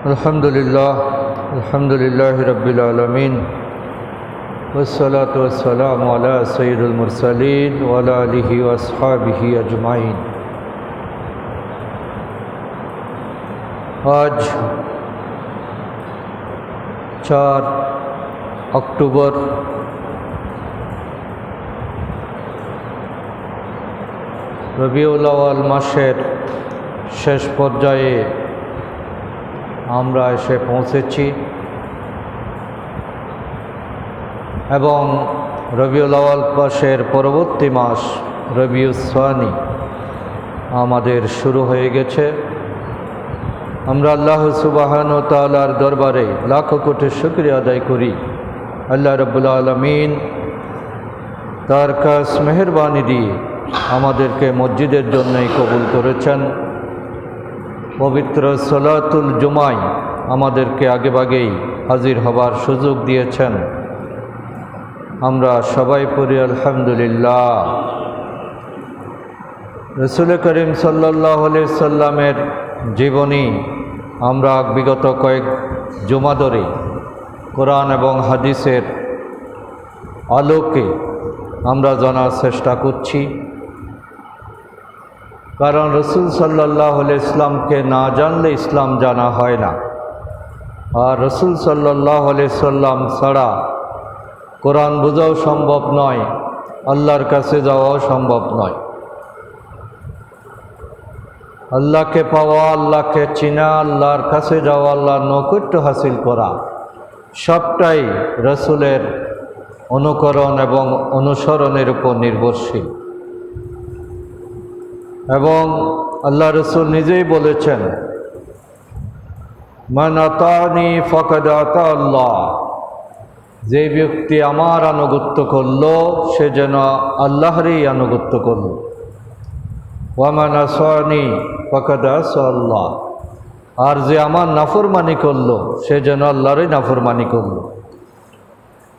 अल्हम्दुलिल्लाह रब्बिल आलमीन वस्सलातु वस्सलामु अला सय्यिदिल मुरसलीन व अला आलिहि व अस्हाबिहि अजमाइन। आज 4 अक्टूबर রবিউল আউয়াল মাসের শেষ পর্যায়ে আমরা এসে পৌঁছেছি এবং রবিউল আউয়াল মাসের পরবর্তী মাস রবিউস সানি আমাদের শুরু হয়ে গেছে। আমরা আল্লাহ সুবহানাহু ওয়া তাআলার দরবারে লাখো কোটি শুকরিয়া আদায় করি। আল্লাহ রাব্বুল আলামিন তার খাস মেহেরবানি দিয়ে আমাদেরকে মসজিদের জন্যই কবুল করেছেন। পবিত্র সালাতুল জুমায় আমাদেরকে আগেভাগেই হাজির হবার সুযোগ দিয়েছেন। আমরা সবাই পড়ি আলহামদুলিল্লাহ। রাসূল করিম সাল্লাল্লাহু আলাইহি সাল্লামের জীবনী আমরা বিগত কয়েক জুমা ধরে কোরআন এবং হাদিসের আলোকে আমরা জানার চেষ্টা করছি, কারণ রসুল সাল্লাল্লাহু আলাইহি ইসলামকে না জানলে ইসলাম জানা হয় না, আর রসুল সাল্লাল্লাহু আলাইহি সাল্লাম ছাড়া কোরআন বোঝাও সম্ভব নয়, আল্লাহর কাছে যাওয়াও সম্ভব নয়। আল্লাহকে পাওয়া, আল্লাহকে চিনা, আল্লাহর কাছে যাওয়া, আল্লাহর নৈকট্য হাসিল করা সবটাই রসুলের অনুকরণ এবং অনুসরণের উপর নির্ভরশীল। এবং আল্লাহ রসুল নিজেই বলেছেন, মান আতানি ফাকাদ আতা আল্লাহ, যে ব্যক্তি আমার আনুগত্য করল সে যেন আল্লাহরই আনুগত্য করল। ওয়া মান আসানি ফাকাদ আসা আল্লাহ, আর যে আমার নাফরমানি করল সে যেন আল্লাহরই নাফরমানি করল।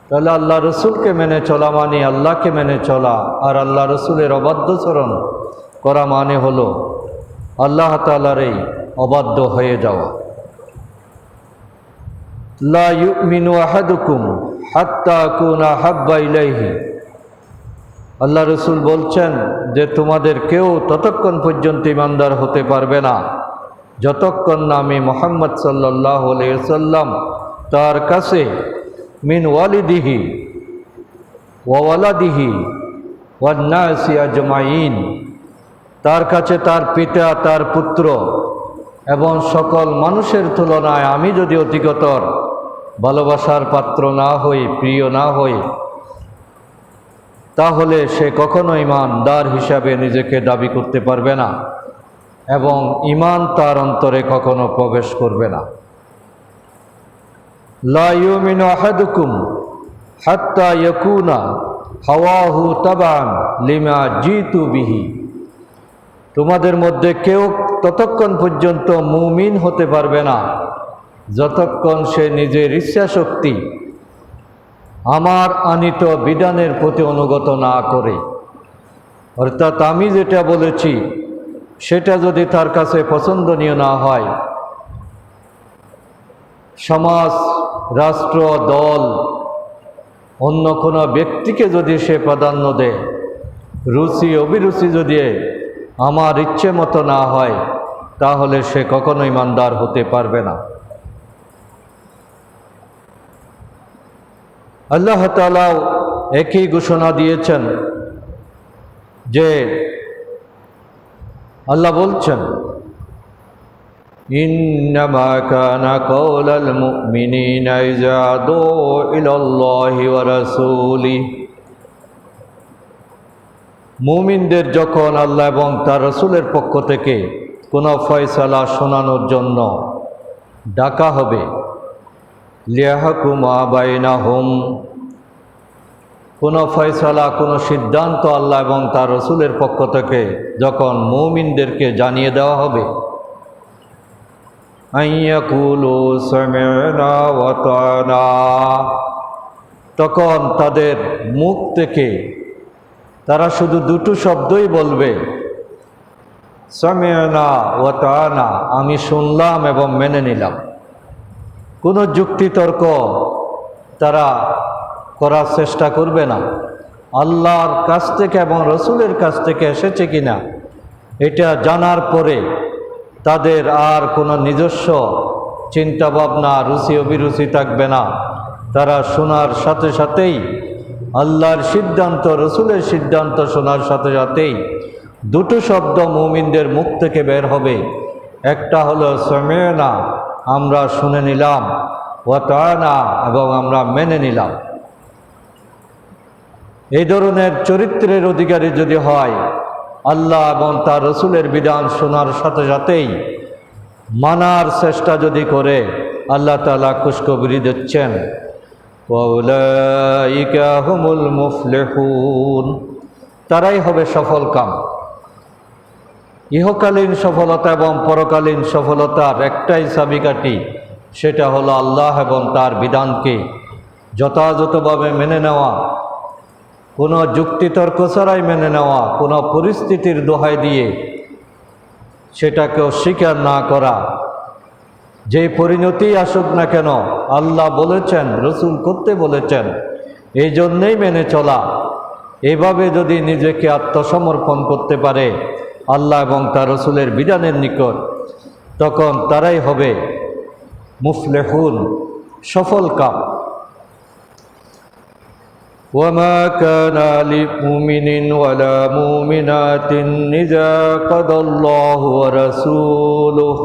তাহলে আল্লাহ রসুলকে মেনে চলা মানে আল্লাহকে মেনে চলা, আর আল্লাহ রসুলের অবাধ্যচরণ করা মানে হলো আল্লাহ তাআলারই অবাধ্য হয়ে যাওয়া। লা ইউমিনু আহাদুকুম হাত্তা আকুনা হাব্বা ইলাইহি, আল্লাহ রসুল বলছেন যে তোমাদের কেউ ততক্ষণ পর্যন্ত ইমানদার হতে পারবে না যতক্ষণ না আমি মুহাম্মদ সাল্লাল্লাহু আলাইহি ওয়াসাল্লাম তার কাছে মিন ওয়ালিদিহি ওয়া ওয়ালাদিহি ওয়ান নাসি আজমাইন, তার কাছে তার পিতা, তার পুত্র এবং সকল মানুষের তুলনায় আমি যদি অধিকতর ভালোবাসার পাত্র না হই, প্রিয় না হই, তাহলে সে কখনো ঈমানদার হিসাবে নিজেকে দাবি করতে পারবে না এবং ঈমান তার অন্তরে কখনো প্রবেশ করবে না। লা ইউমিনু আহাদুকুম হাত্তা ইয়াকুনা হাওয়াহু তাবান লিমা জিতু বিহি, তোমাদের মধ্যে কেউ ততক্ষণ পর্যন্ত মুমিন হতে পারবে না যতক্ষণ সে নিজের ইচ্ছাশক্তি আমার আনিত বিধানের প্রতি অনুগত না করে। অর্থাৎ আমি যেটা বলেছি সেটা যদি তার কাছে পছন্দনীয় না হয়, সমাজ, রাষ্ট্র, দল, অন্য কোনো ব্যক্তিকে যদি সে প্রাধান্য দেয়, রুচি অভিরুচি যদি আমার ইচ্ছে মতো না হয়, তাহলে সে কখনো ঈমানদার হতে পারবে না। আল্লাহ তাআলা একই ঘোষণা দিয়েছেন যে আল্লাহ বলছেন, ইন্নামা কানা কাওলাল মুমিনিনা ইযা দুউ ইলাল্লাহি ওয়া রাসূলিহি, মুমিনদের যখন আল্লাহ এবং তার রসুলের পক্ষ থেকে কোনো ফয়সালা শোনানোর জন্য ডাকা হবে, লিয়াহকুমা বাইনাহুম, কোনো ফয়সালা, কোনো সিদ্ধান্ত আল্লাহ এবং তার রসুলের পক্ষ থেকে যখন মুমিনদেরকে জানিয়ে দেওয়া হবে, আইয়াকুলু সামি'না ওয়া আতা'না, তখন তাদের মুখ থেকে তারা শুধু দুটো শব্দই বলবে, সামি'না ওয়া আতা'না, আমি শুনলাম এবং মেনে নিলাম। কোনো যুক্তিতর্ক তারা করার চেষ্টা করবে না। আল্লাহর কাছ থেকে এবং রসুলের কাছ থেকে এসেছে কিনা এটা জানার পরে তাদের আর কোনো নিজস্ব চিন্তাভাবনা, রুচি অভিরুচি থাকবে না। তারা শোনার সাথে সাথেই আল্লাহর সিদ্ধান্ত, রসুলের সিদ্ধান্ত শোনার সাথে সাথেই দুটো শব্দ মুমিনদের মুখ থেকে বের হবে। একটা হলো সামি'না, আমরা শুনে নিলাম, ওয়া আতা'না, এবং আমরা মেনে নিলাম। এই ধরনের চরিত্রের অধিকারী যদি হয়, আল্লাহ এবং তার রসুলের বিধান শোনার সাথে সাথেই মানার চেষ্টা যদি করে, আল্লাহ তাআলা খুশখবরি দিচ্ছেন, ওয়াউলাইকা হুমুল মুফলিহুন, তারাই হবে সফল কাম। ইহকালীন সফলতা এবং পরকালীন সফলতার একটাই চাবিকাঠি, সেটা হলো আল্লাহ এবং তার বিধানকে যথাযথভাবে মেনে নেওয়া, কোনো যুক্তিতর্ক ছাড়াই মেনে নেওয়া, কোনো পরিস্থিতির দোহাই দিয়ে সেটাকে অস্বীকার না করা। যে পরিণতি আসুক না কেন, আল্লাহ বলেছেন, রসুল করতে বলেছেন, এই জন্যেই মেনে চলা। এভাবে যদি নিজেকে আত্মসমর্পণ করতে পারে আল্লাহ এবং তার রসুলের বিধানের নিকট, তখন তারাই হবে মুফলিহুন, সফল কাম। وما كان لمؤمن ولا مؤمنات إذا قضى الله ورسوله,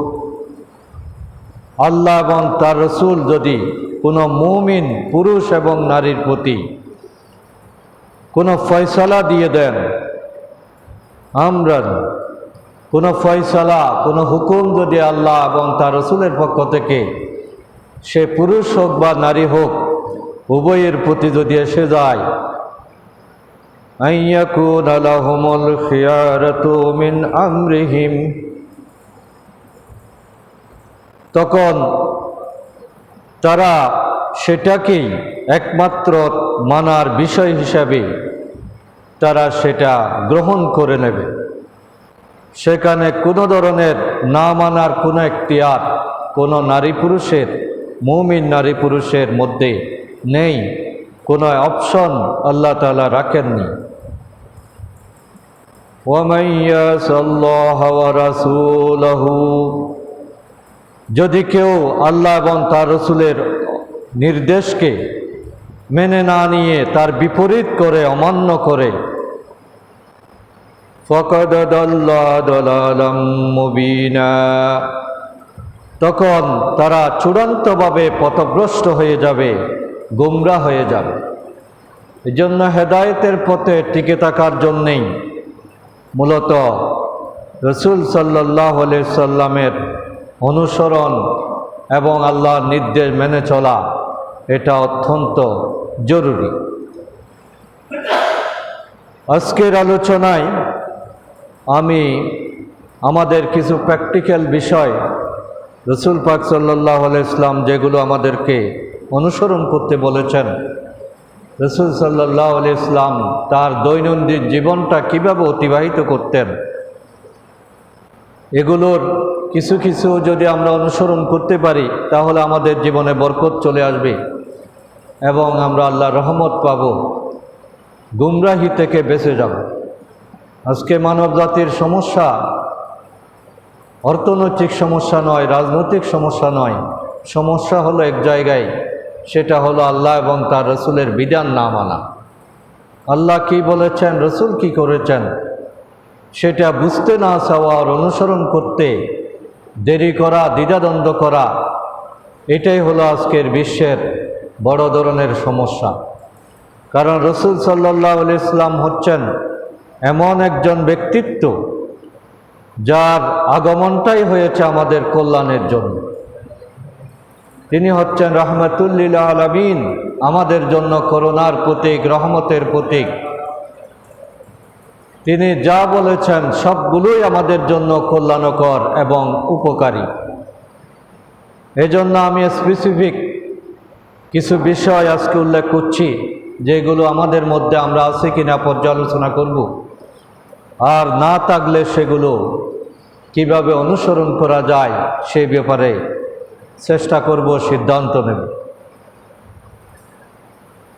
আল্লাহ এবং তার রসুল যদি কোনো মুমিন পুরুষ এবং নারীর প্রতি কোনো ফয়সালা দিয়ে দেন, আমরান, কোনো ফয়সালা, কোনো হুকুম যদি আল্লাহ এবং তার রসুলের পক্ষ থেকে, সে পুরুষ হোক বা নারী হোক, উভয়ের প্রতি যদি এসে যায়, আইয়াকুনা লাহুমুল খিয়ারাতু মিন আমরিহিম, তখন তারা সেটাকেই একমাত্র মানার বিষয় হিসাবে তারা সেটা গ্রহণ করে নেবে। সেখানে কোনো ধরনের না মানার কোনো এখতিয়ার কোনো নারী পুরুষের, মুমিন নারী পুরুষের মধ্যে নেই, কোনো অপশন আল্লাহ তাআলা রাখেননি। ওয়ামান ইয়াসাল্লাহা ওয়া রাসূলাহু, যদি কেউ আল্লাহ এবং তার রসুলের নির্দেশকে মেনে না নিয়ে তার বিপরীত করে, অমান্য করে, ফাকাদ দাল্লা দালালাম মুবিনা, তখন তারা চূড়ান্তভাবে পথভ্রষ্ট হয়ে যাবে, গোমরা হয়ে যাবে। এই জন্য হেদায়েতের পথে টিকে থাকার জন্যেই মূলত রসুল সাল্লাল্লাহু আলাইহি সাল্লামের অনুসরণ এবং আল্লাহর নির্দেশ মেনে চলা, এটা অত্যন্ত জরুরি। আজকের আলোচনায় আমি আমাদের কিছু প্র্যাকটিক্যাল বিষয়, রসুল পাক সাল্লাল্লাহু আলাইহি সাল্লাম যেগুলো আমাদেরকে অনুসরণ করতে বলেছেন, রসুল সাল্লাল্লাহু আলাইহি সাল্লাম তার দৈনন্দিন জীবনটা কিভাবে অতিবাহিত করতেন, এগুলোর কিছু কিছু যদি আমরা অনুসরণ করতে পারি, তাহলে আমাদের জীবনে বরকত চলে আসবে এবং আমরা আল্লাহর রহমত পাব, গুমরাহি থেকে বেঁচে যাব। আজকে মানব জাতির সমস্যা অর্থনৈতিক সমস্যা নয়, রাজনৈতিক সমস্যা নয়, সমস্যা হলো এক জায়গায়, সেটা হলো আল্লাহ এবং তার রসুলের বিধান না মানা। আল্লাহ কি বলেছেন, রসুল কি করেছেন, সেটা বুঝতে না চাওয়ার, অনুসরণ করতে দেরি করা, দ্বিধাদ্বন্দ্ব করা, এটাই হলো আজকের বিশ্বের বড় ধরনের সমস্যা। কারণ রসুল সাল্লাল্লাহু আলাইহি সাল্লাম হচ্ছেন এমন একজন ব্যক্তিত্ব যার আগমনটাই হয়েছে আমাদের কল্যাণের জন্য। তিনি হচ্ছেন রাহমাতুল লিল আলামিন, আমাদের জন্য করুণার প্রতীক, রহমতের প্রতীক। তিনি যা বলেছেন সবগুলোই আমাদের জন্য কল্যাণকর এবং উপকারী। এজন্য আমি স্পেসিফিক কিছু বিষয় আজকে উল্লেখ করছি, যেগুলো আমাদের মধ্যে আমরা আছি কিনা পর্যালোচনা করব, আর না থাকলে সেগুলো কিভাবে অনুসরণ করা যায় সেই ব্যাপারে চেষ্টা করব, সিদ্ধান্ত নেব।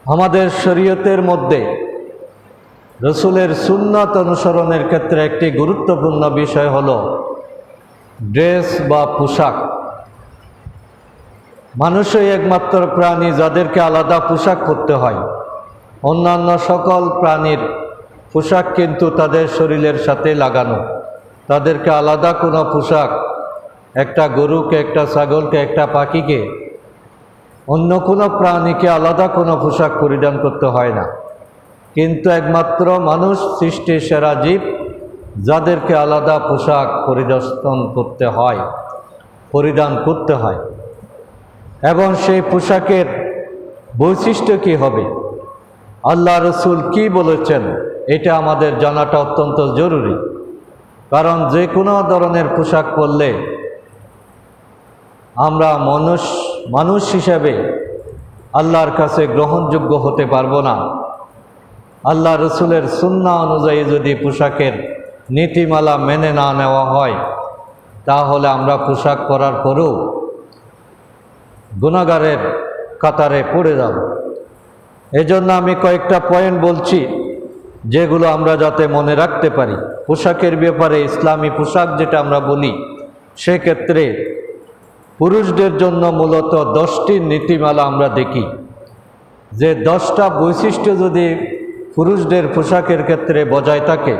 আমাদের শরীয়তের মধ্যে রসুলের সুন্নাত অনুসরণের ক্ষেত্রে একটি গুরুত্বপূর্ণ বিষয় হলো ড্রেস বা পোশাক। মানুষই একমাত্র প্রাণী যাদেরকে আলাদা পোশাক পরতে হয়। অন্যান্য সকল প্রাণীর পোশাক কিন্তু তাদের শরীরের সাথে লাগানো, তাদেরকে আলাদা কোনো পোশাক, একটা গরুকে, একটা ছাগলকে, একটা পাখিকে, অন্য কোনো প্রাণীকে আলাদা কোনো পোশাক পরিধান করতে হয় না। কিন্তু একমাত্র মানুষ সৃষ্টির সেরা জীব, যাদেরকে আলাদা পোশাক পরিদর্শন করতে হয়, পরিধান করতে হয়। এবং সেই পোশাকের বৈশিষ্ট্য কী হবে, আল্লাহ রসুল কি বলেছেন, এটা আমাদের জানাটা অত্যন্ত জরুরি। কারণ যে কোনো ধরনের পোশাক পরলে আমরা মানুষ হিসাবে আল্লাহর কাছে গ্রহণযোগ্য হতে পারবো না। আল্লাহ রসুলের সুন্নাহ অনুযায়ী যদি পোশাকের নীতিমালা মেনে না নেওয়া হয়, তাহলে আমরা পোশাক পরার পরেও গুনাহগারের কাতারে পড়ে যাব। এজন্য আমি কয়েকটা পয়েন্ট বলছি, যেগুলো আমরা যাতে মনে রাখতে পারি। পোশাকের ব্যাপারে ইসলামী পোশাক যেটা আমরা বলি, সেক্ষেত্রে পুরুষদের জন্য মূলত 10টি নীতিমালা আমরা দেখি, যে 10টা বৈশিষ্ট্য যদি পুরুষদের পোশাকের ক্ষেত্রে বজায় থাকে,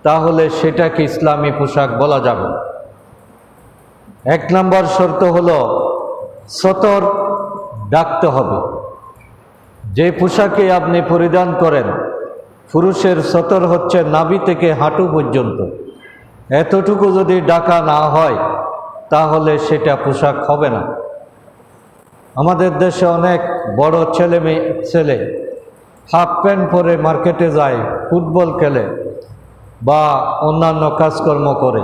তাহলে সেটাকে ইসলামী পোশাক বলা যাবে। 1 নম্বর শর্ত হলো সতর ডাকতে হবে। যে পোশাকে আপনি পরিধান করেন, পুরুষের সতর হচ্ছে নাভি থেকে হাঁটু পর্যন্ত, এতটুকু যদি ঢাকা না হয়, তাহলে সেটা পোশাক হবে না। আমাদের দেশে অনেক বড় ছেলে হাফ প্যান্ট পরে মার্কেটে যায়, ফুটবল খেলে বা অন্যান্য কাজকর্ম করে,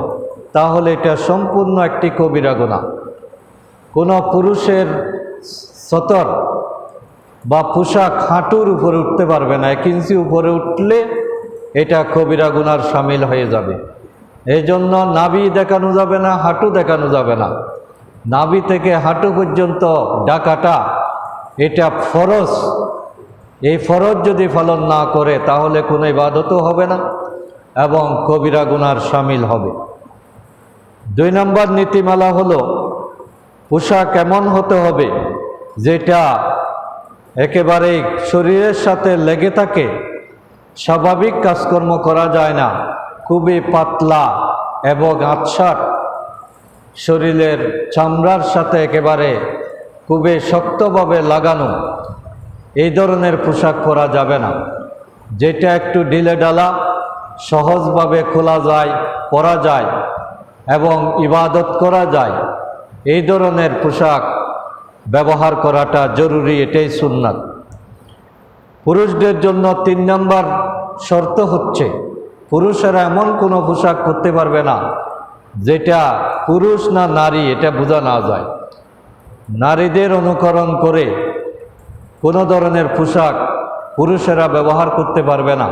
তাহলে এটা সম্পূর্ণ একটি কবিরা গুনাহ। কোনো পুরুষের সতর বা পোশাক হাঁটুর উপরে উঠতে পারবে না। 1 ইঞ্চি উপরে উঠলে এটা কবিরা গুনার শামিল হয়ে যাবে। এই জন্য নাভি দেখানো যাবে না, হাঁটু দেখানো যাবে না। নাভি থেকে হাঁটু পর্যন্ত ঢাকাটা এটা ফরজ। এই ফরজ যদি পালন না করে, তাহলে কোনো ইবাদতও হবে না এবং কবিরা গুনার শামিল হবে। 2 নম্বর নীতিমালা হলো পোশাক এমন হতে হবে যেটা একেবারেই শরীরের সাথে লেগে থাকে, স্বাভাবিক কাজকর্ম করা যায় না, খুবই পাতলা এবং আঁটসাট, শরীরের চামড়ার সাথে একেবারে খুবই শক্তভাবে লাগানো, এই ধরনের পোশাক পরা যাবে না। যেটা একটু ঢিলে ঢালা, সহজভাবে খোলা যায়, পরা যায় এবং ইবাদত করা যায়, এই ধরনের পোশাক ব্যবহার করাটা জরুরি, এটাই সুন্নাত। পুরুষদের জন্য 3 নম্বর শর্ত হচ্ছে পুরুষেরা এমন কোনো পোশাক পরতে পারবে না যেটা পুরুষ না নারী এটা বোঝা না যায়। নারীদের অনুকরণ করে কোনো ধরনের পোশাক পুরুষেরা ব্যবহার করতে পারবে না,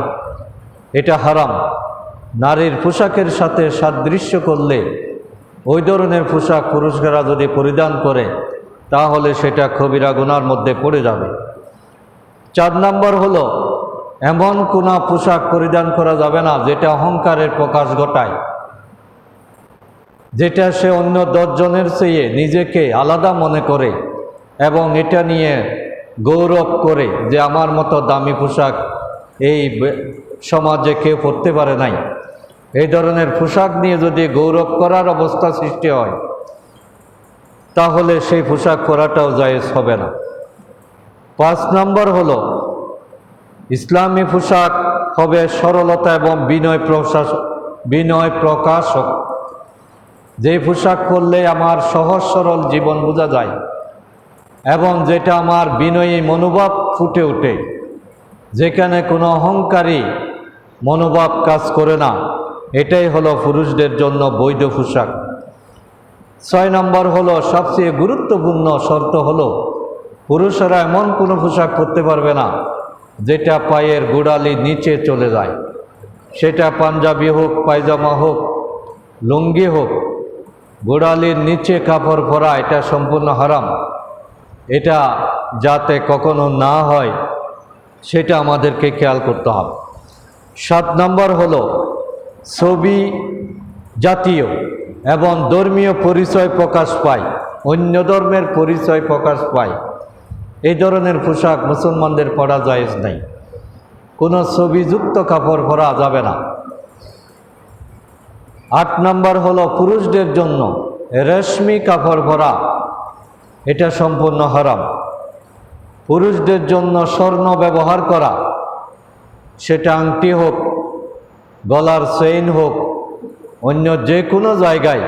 এটা হারাম। নারীর পোশাকের সাথে সাদৃশ্য করলে ওই ধরনের পোশাক পুরুষেরা যদি পরিধান করে, তাহলে সেটা কবিরা গুনার মধ্যে পড়ে যাবে। 4 নম্বর হলো এমন কোনো পোশাক পরিধান করা যাবে না যেটা অহংকারের প্রকাশ ঘটায়, যেটা সে অন্য 10 জনের চেয়ে নিজেকে আলাদা মনে করে এবং এটা নিয়ে গৌরব করে যে আমার মতো দামি পোশাক এই সমাজে কেউ পরতে পারে নাই। এই ধরনের পোশাক নিয়ে যদি গৌরব করার অবস্থা সৃষ্টি হয়, তাহলে সেই পোশাক পরাটাও জায়েজ হবে না। 5 নম্বর হলো ইসলামী পোশাক হবে সরলতা এবং বিনয় প্রকাশক। যে পোশাক পরলে আমার সহজ সরল জীবন বোঝা যায় এবং যেটা আমার বিনয়ী মনোভাব ফুটে ওঠে, যেখানে কোনো অহংকারী মনোভাব কাজ করে না, এটাই হলো পুরুষদের জন্য বৈধ পোশাক। 6 নম্বর হলো সবচেয়ে গুরুত্বপূর্ণ শর্ত হলো পুরুষেরা এমন কোনো পোশাক পরতে পারবে না যেটা পায়ের গোড়ালি নিচে চলে যায়। সেটা পাঞ্জাবি হোক, পায়জামা হোক, লুঙ্গি হোক, গোড়ালির নিচে কাপড় পরা এটা সম্পূর্ণ হারাম। এটা যাতে কখনো না হয় সেটা আমাদেরকে খেয়াল করতে হবে। 7 নম্বর হলো ছবি জাতীয় এবং ধর্মীয় পরিচয় প্রকাশ পায়, অন্য ধর্মের পরিচয় প্রকাশ পায়, এই ধরনের পোশাক মুসলমানদের পরা জায়েজ নাই। কোনো ছবিযুক্ত কাপড় পরা যাবে না। 8 নম্বর হলো পুরুষদের জন্য রেশমি কাপড় পরা, এটা সম্পূর্ণ হারাম। পুরুষদের জন্য স্বর্ণ ব্যবহার করা, সেটা আংটি হোক, গলার চেইন হোক, অন্য যে কোনো জায়গায়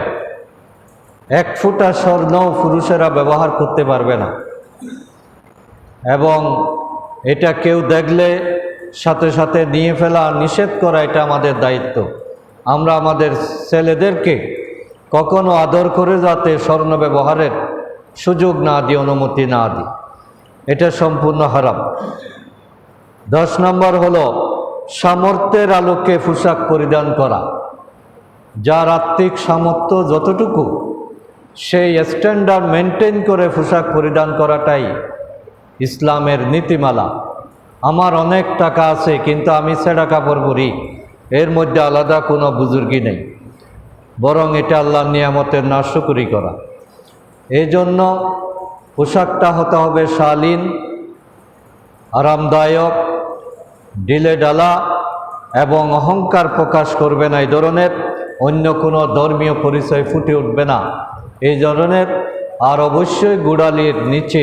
1 ফোঁটা স্বর্ণও পুরুষেরা ব্যবহার করতে পারবে না। এবং এটা কেউ দেখলে সাথে সাথে নিয়ে ফেলা, নিষেধ করা, এটা আমাদের দায়িত্ব। আমরা আমাদের ছেলেদেরকে কখনো আদর করে যাতে স্বর্ণ ব্যবহারের সুযোগ না দিই, অনুমতি না দিই, এটা সম্পূর্ণ হারাম। 10 নম্বর হলো সামর্থ্যের আলোকে পোশাক পরিধান করা। যার আর্থিক সামর্থ্য যতটুকু, সেই স্ট্যান্ডার্ড মেনটেন করে পোশাক পরিধান করাটাই ইসলামের নীতিমালা। আমার অনেক টাকা আছে কিন্তু আমি ছেঁড়া কাপড় পরি, এর মধ্যে আলাদা কোনো বুজুর্গি নেই, বরং এটা আল্লাহর নিয়ামতের নাশুকরি করা। এই জন্য পোশাকটা হতে হবে শালীন, আরামদায়ক, ঢিলে ঢালা এবং অহংকার প্রকাশ করবে না এই ধরনের, অন্য কোনো ধর্মীয় পরিচয় ফুটে উঠবে না এই ধরনের। আর অবশ্যই গোড়ালির নিচে,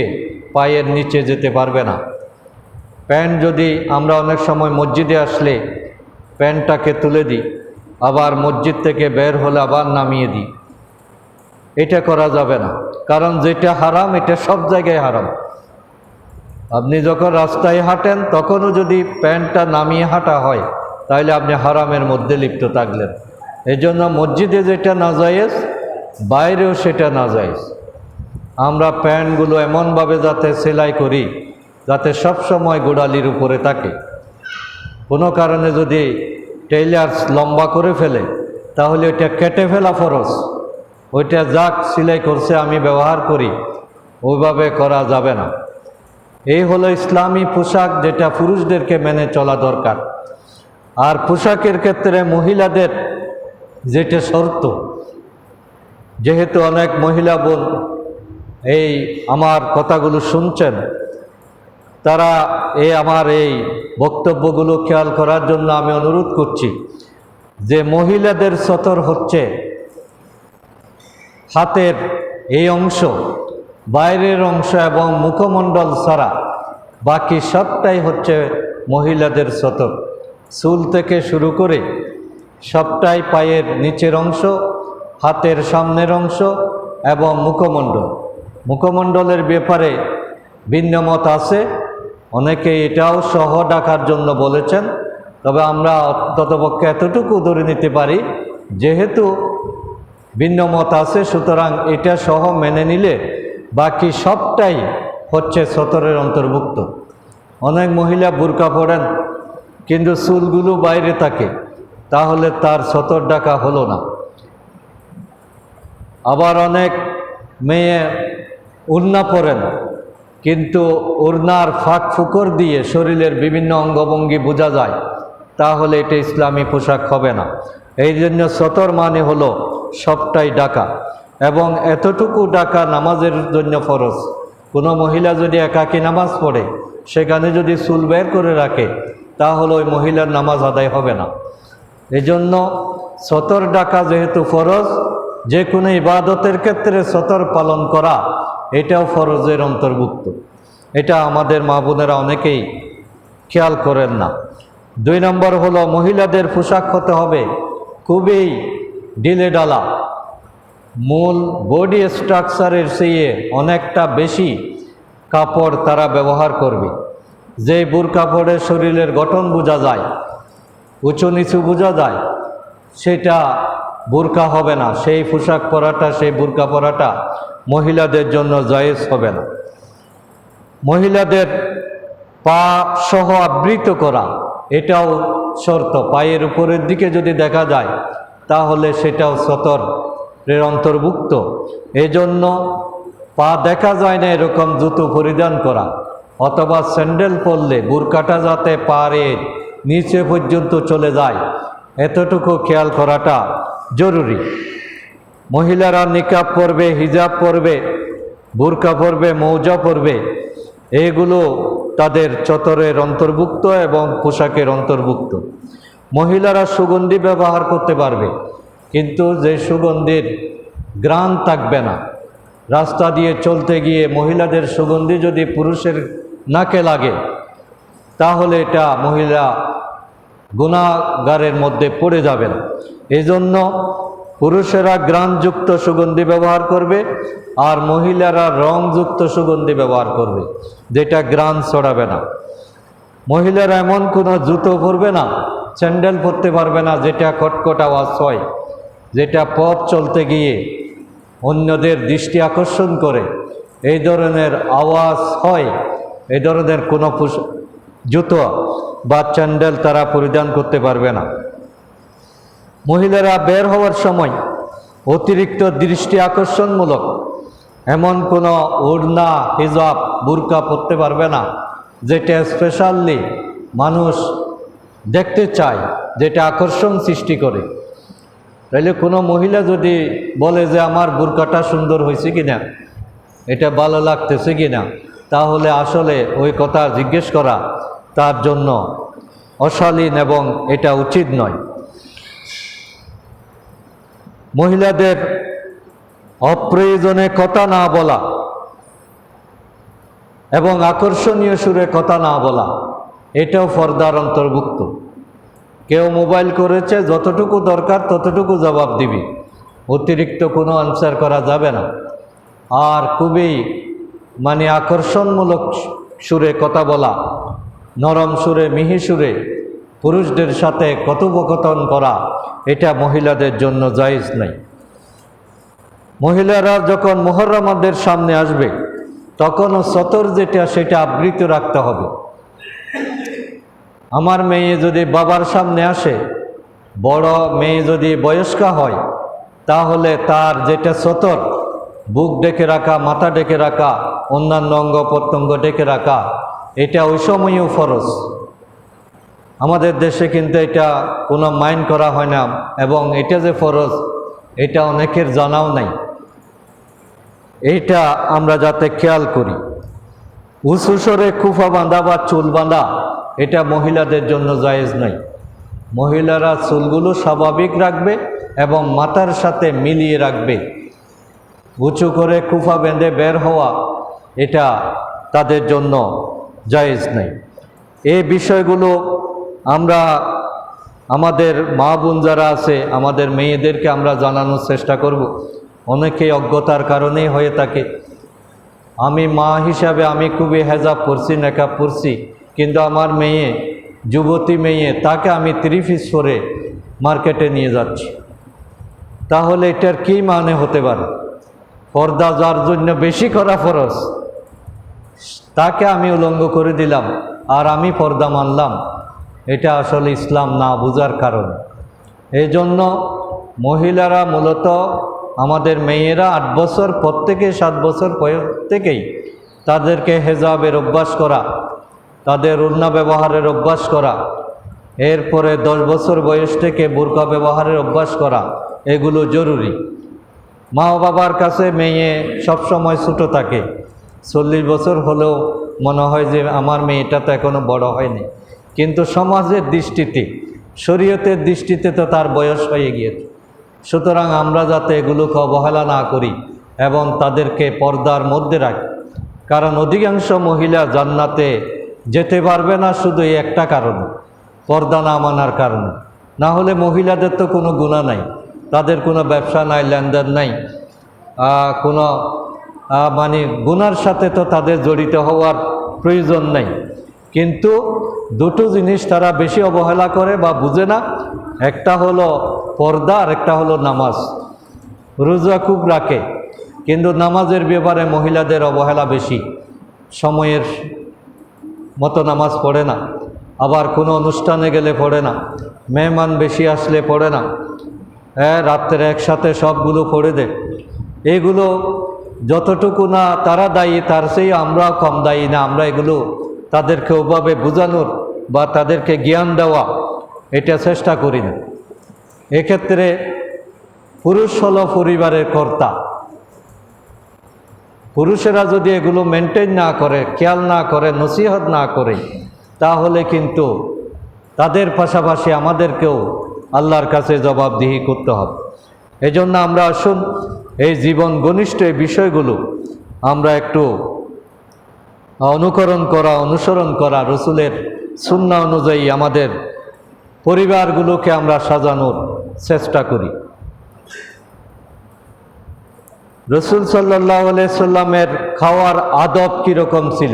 পায়ের নিচে যেতে পারবে না। প্যান্ট যদি আমরা অনেক সময় মসজিদে আসলে প্যান্টটাকে তুলে দিই, আবার মসজিদ থেকে বের হলে আবার নামিয়ে দিই, এটা করা যাবে না। কারণ যেটা হারাম এটা সব জায়গায় হারাম। আপনি যখন রাস্তায় হাঁটেন তখনও যদি প্যান্টটা নামিয়ে হাঁটা হয় তাহলে আপনি হারামের মধ্যে লিপ্ত থাকলেন। এই জন্য মসজিদে যেটা নাজায়েজ, বাইরেও সেটা নাজায়েজ। আমরা প্যান্টগুলো এমনভাবে যাতে সেলাই করি যাতে সব সময় গোড়ালির উপরে থাকে। কোনো কারণে যদি টেইলার্স লম্বা করে ফেলে তাহলে ওইটা কেটে ফেলা ফরজ। ওইটা যাক সেলাই করছে আমি ব্যবহার করি, ওইভাবে করা যাবে না। এই হলো ইসলামী পোশাক, যেটা পুরুষদেরকে মেনে চলা দরকার। আর পোশাকের ক্ষেত্রে মহিলাদের যেটা শর্ত, যেহেতু অনেক মহিলা বোন এই আমার কথাগুলো শুনছেন, তারা আমার এই বক্তব্যগুলো খেয়াল করার জন্য আমি অনুরোধ করছি যে মহিলাদের সতর হচ্ছে হাতের এই অংশ, বাইরের অংশ এবং মুখমণ্ডল ছাড়া বাকি সবটাই হচ্ছে মহিলাদের সতর। চুল থেকে শুরু করে সবটাই পায়ের নিচের অংশ, হাতের সামনের অংশ এবং মুখমণ্ডল। মুখমণ্ডলের ব্যাপারে ভিন্ন মত আছে, অনেকে এটাও সহ ঢাকার জন্য বলেছেন। তবে আমরা অন্ততপক্ষে এতটুকু ধরে নিতে পারি, যেহেতু ভিন্ন মত আছে সুতরাং এটা সহ মেনে নিলে বাকি সবটাই হচ্ছে সতরের অন্তর্ভুক্ত। অনেক মহিলা বুরকা পরেন কিন্তু চুলগুলো বাইরে থাকে, তাহলে তার সতর ঢাকা হলো না। আবার অনেক মেয়ে ওড়না পরেন কিন্তু ওড়নার ফাঁক ফুকর দিয়ে শরীরের বিভিন্ন অঙ্গভঙ্গি বোঝা যায়, তাহলে এটা ইসলামী পোশাক হবে না। এই জন্য সতর মানে হলো সবটাই ঢাকা, এবং এতটুকু ঢাকা নামাজের জন্য ফরজ। কোনো মহিলা যদি একাকী নামাজ পড়ে সেখানে যদি চুল বের করে রাখে তাহলে ওই মহিলার নামাজ আদায় হবে না। এই জন্য সতর ঢাকা যেহেতু ফরজ, যে কোনো ইবাদতের ক্ষেত্রে সতর পালন করা এটাও ফরজের অন্তর্ভুক্ত। এটা আমাদের মা বোনেরা অনেকেই খেয়াল করেন না। 2 নম্বর হলো মহিলাদের পোশাক হতে হবে খুবই ঢিলে ঢালা, মূল বডি স্ট্রাকচারের চেয়ে অনেকটা বেশি কাপড় তারা ব্যবহার করবে। যে বুরকা পরে শরীরের গঠন বোঝা যায়, উঁচু নিচু বোঝা যায়, সেটা বুরকা হবে না। সেই পোশাক পরাটা, সেই বুরকা পরাটা মহিলাদের জন্য জায়েজ হবে না। মহিলাদের পা সহ আবৃত করা এটাও শর্ত। পায়ের উপরের দিকে যদি দেখা যায় তাহলে সেটাও সতর এর অন্তর্ভুক্ত। এই জন্য পা দেখা যায় না এরকম জুতো পরিধান করা, অথবা স্যান্ডেল পরলে বুরকাটা যাতে পায়ের নিচে পর্যন্ত চলে যায় এতটুকু খেয়াল করাটা জরুরি। মহিলারা নিকাব পরবে, হিজাব পরবে, বুরকা পরবে, মৌজা পরবে, এগুলো তাদের চতরের অন্তর্ভুক্ত এবং পোশাকের অন্তর্ভুক্ত। মহিলারা সুগন্ধি ব্যবহার করতে পারবে, কিন্তু যে সুগন্ধির ঘ্রাণ থাকবে না। রাস্তা দিয়ে চলতে গিয়ে মহিলাদের সুগন্ধি যদি পুরুষের নাকে লাগে তাহলে এটা মহিলা গুনাহগারের মধ্যে পড়ে যাবেন। এই জন্য পুরুষেরা ঘ্রাণযুক্ত সুগন্ধি ব্যবহার করবে, আর মহিলারা রংযুক্ত সুগন্ধি ব্যবহার করবে, যেটা ঘ্রাণ ছড়াবে না। মহিলারা এমন কোনো জুতো পরবে না, স্যান্ডেল পরতে পারবে না যেটা কটকট আওয়াজ হয়, যেটা পথ চলতে গিয়ে অন্যদের দৃষ্টি আকর্ষণ করে, এই ধরনের আওয়াজ হয়, এই ধরনের কোনো জুতো বা স্যান্ডেল তারা পরিধান করতে পারবে না। মহিলারা বের হওয়ার সময় অতিরিক্ত দৃষ্টি আকর্ষণমূলক এমন কোনো ওড়না, হিজাব, বুরকা পরতে পারবে না যেটা স্পেশালি মানুষ দেখতে চায়, যেটা আকর্ষণ সৃষ্টি করে। তাইলে কোনো মহিলা যদি বলে যে আমার বুরকাটা সুন্দর হয়েছে কিনা, এটা ভালো লাগতেছে কিনা, তাহলে আসলে ওই কথা জিজ্ঞেস করা তার জন্য অশালীন এবং এটা উচিত নয়। মহিলাদের অপ্রয়োজনে কথা না বলা এবং আকর্ষণীয় সুরে কথা না বলা, এটাও পর্দার অন্তর্ভুক্ত। কেউ মোবাইল করেছে, যতটুকু দরকার ততটুকু জবাব দিবি, অতিরিক্ত কোনো আনসার করা যাবে না। আর খুবই আকর্ষণমূলক সুরে কথা বলা, নরম সুরে, মিহি সুরে পুরুষদের সাথে কথোপকথন করা, এটা মহিলাদের জন্য জায়েজ নাই। মহিলারা যখন মুহররমাদের সামনে আসবে তখনও সতর যেটা সেটা আবৃত রাখতে হবে। আমার মেয়ে যদি বাবার সামনে আসে, বড় মেয়ে যদি বয়স্কা হয়, তাহলে তার যেটা সতর, বুক ডেকে রাখা, মাথা ডেকে রাখা, অন্যান্য অঙ্গ প্রত্যঙ্গ ডেকে রাখা, এটা ওই সময়ও ফরজ। আমাদের দেশে কিন্তু এটা কোনো মাইন্ড করা হয় না, এবং এটা যে ফরজ এটা অনেকের জানাও নাই। এইটা আমরা যাতে খেয়াল করি। উঁচু স্বরে কুফা বাঁধা বা চুল বাঁধা, এটা মহিলাদের জন্য জায়েজ নাই। মহিলারা চুলগুলো স্বাভাবিক রাখবে এবং মাথার সাথে মিলিয়ে রাখবে। উঁচু করে কুফা বেঁধে বের হওয়া, এটা তাদের জন্য জায়েজ নাই। এই বিষয়গুলো আমরা আমাদের মা বোন যারা আছে, আমাদের মেয়েদেরকে আমরা জানানোর চেষ্টা করব। অনেকেই অজ্ঞতার কারণেই হয়ে থাকে। আমি মা হিসাবে আমি খুবই হেজাব পরছি, নেকাব পরছি, কিন্তু আমার মেয়ে, যুবতী মেয়ে, তাকে আমি 3 পিস পরে মার্কেটে নিয়ে যাচ্ছি, তাহলে এটার কী মানে হতে পারে? পর্দা যার জন্য বেশি করা ফরজ, তাকে আমি উলঙ্গ করে দিলাম আর আমি পর্দা মানলাম, এটা আসলে ইসলাম না বুঝার কারণ। এই জন্য মহিলারা মূলত, আমাদের মেয়েরা 8 বছর পর থেকে 7 বছর পর থেকেই তাদেরকে হেজাবের অভ্যাস করা, তাদের ওড়না ব্যবহারের অভ্যাস করা, এরপরে 10 বছর বয়স থেকে বুরকা ব্যবহারের অভ্যাস করা, এগুলো জরুরি। মা বাবার কাছে মেয়ে সবসময় ছোটো থাকে, 40 বছর হলেও মনে হয় যে আমার মেয়েটা তো এখনও বড় হয়নি, কিন্তু সমাজের দৃষ্টিতে, শরীয়তের দৃষ্টিতে তো তার বয়স হয়ে গিয়েছে। সুতরাং আমরা যাতে এগুলোকে অবহেলা না করি এবং তাদেরকে পর্দার মধ্যে রাখি। কারণ অধিকাংশ মহিলা জান্নাতে যেতে পারবে না শুধু এই একটা কারণে, পর্দা না মানার কারণে। না হলে মহিলাদের তো কোনো গুনাহ নাই, তাদের কোনো ব্যবসা নাই, লেনদেন নাই, কোনো গুনার সাথে তো তাদের জড়িত হওয়ার প্রয়োজন নাই। কিন্তু দুটো জিনিস তারা বেশি অবহেলা করে বা বুঝে না, একটা হলো পর্দা আর একটা হলো নামাজ। রোজা খুব রাখে, কিন্তু নামাজের ব্যাপারে মহিলাদের অবহেলা বেশি, সময়ের মতো নামাজ পড়ে না, আবার কোনো অনুষ্ঠানে গেলে পড়ে না, মেহমান বেশি আসলে পড়ে না, হ্যাঁ, রাত্রে একসাথে সবগুলো পড়ে দেয়, এগুলো যতটুকু না তারা দায়ী, তার চেয়ে আমরাও কম দায়ী না। আমরা এগুলো তাদেরকে ওভাবে বোঝানোর বা তাদেরকে জ্ঞান দেওয়া এটা চেষ্টা করি না। এক্ষেত্রে পুরুষ হলো পরিবারের কর্তা। পুরুষেরা যদি এগুলো মেনটেন না করে, খেয়াল না করে, নসিহত না করে, তাহলে কিন্তু তাদের পাশাপাশি আমাদেরকেও আল্লাহর কাছে জবাবদিহি করতে হবে। এজন্য আমরা আসুন এই জীবন ঘনিষ্ঠ এই বিষয়গুলো আমরা একটু অনুসরণ করা রসুলের সুন্নাহ অনুযায়ী আমাদের পরিবারগুলোকে আমরা সাজানোর চেষ্টা করি। রসুল সাল্লাল্লাহু আলাইহি সাল্লামের খাওয়ার আদব কীরকম ছিল?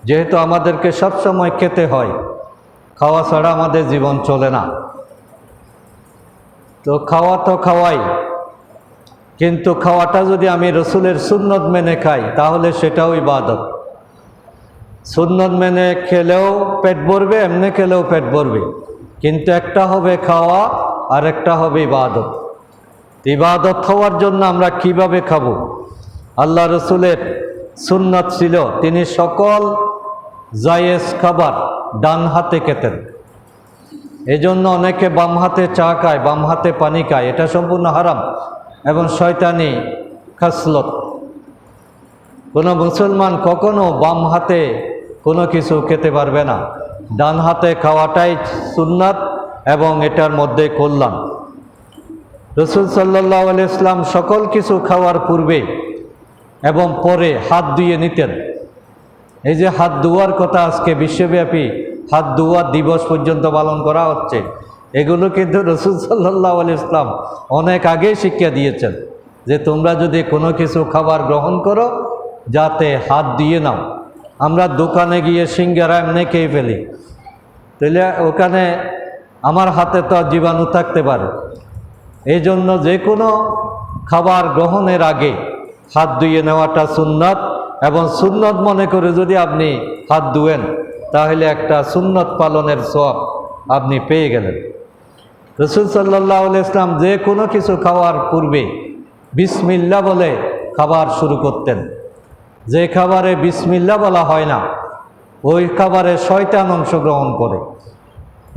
যেহেতু আমাদেরকে সবসময় খেতে হয়, খাওয়া ছাড়া আমাদের জীবন চলে না, তো খাওয়া তো খাওয়াই, কিন্তু খাওয়াটা যদি আমি রসুলের সুন্নত মেনে খাই তাহলে সেটাও ইবাদত। সুন্নত মেনে খেলেও পেট ভরবে, এমনি খেলেও পেট ভরবে, কিন্তু একটা হবে খাওয়া আর একটা হবে ইবাদত। ইবাদত হওয়ার জন্য আমরা কিভাবে খাবো? আল্লাহ রসুলের সুন্নত ছিল তিনি সকল জায়েজ খাবার ডান হাতে খেতেন। এই জন্য অনেকে বাম হাতে চা খায়, বাম হাতে পানি খায়, এটা সম্পূর্ণ হারাম এবং শয়তানি খাসলত। কোনো মুসলমান কখনো বাম হাতে কোনো কিছু খেতে পারবে না। ডান হাতে খাওয়াটাই সুন্নাত এবং এটার মধ্যে কল্যাণ। রসুল সাল্লাল্লাহু আলাইহি ওয়াসাল্লাম সকল কিছু খাওয়ার পূর্বে এবং পরে হাত ধুয়ে নিতেন। এই যে হাত ধোয়ার কথা আজকে বিশ্বব্যাপী হাত ধোয়া দিবস পর্যন্ত পালন করা হচ্ছে, এগুলো কিন্তু রসুল সাল্লাল্লাহু আলাইহি ওয়াসাল্লাম অনেক আগেই শিক্ষা দিয়েছেন যে তোমরা যদি কোনো কিছু খাবার গ্রহণ করো যাতে হাত দিয়ে নাও। আমরা দোকানে গিয়ে সিঙ্গারা এমনি খেয়ে ফেলি, তাহলে ওখানে আমার হাতে তো জীবাণু থাকতে পারে। এই জন্য যে কোনো খাবার গ্রহণের আগে হাত ধুয়ে নেওয়াটা সুন্নত, এবং সুন্নত মনে করে যদি আপনি হাত ধুয়েন তাহলে একটা সুন্নত পালনের সওয়াব আপনি পেয়ে গেলেন। রসুল সাল্লাল্লাহু আলাইহি ওয়াসাল্লাম যে কোনো কিছু খাওয়ার পূর্বে বিসমিল্লাহ বলে খাবার শুরু করতেন। যে খাবারে বিসমিল্লাহ বলা হয় না ওই খাবারে শয়তান অংশগ্রহণ করে,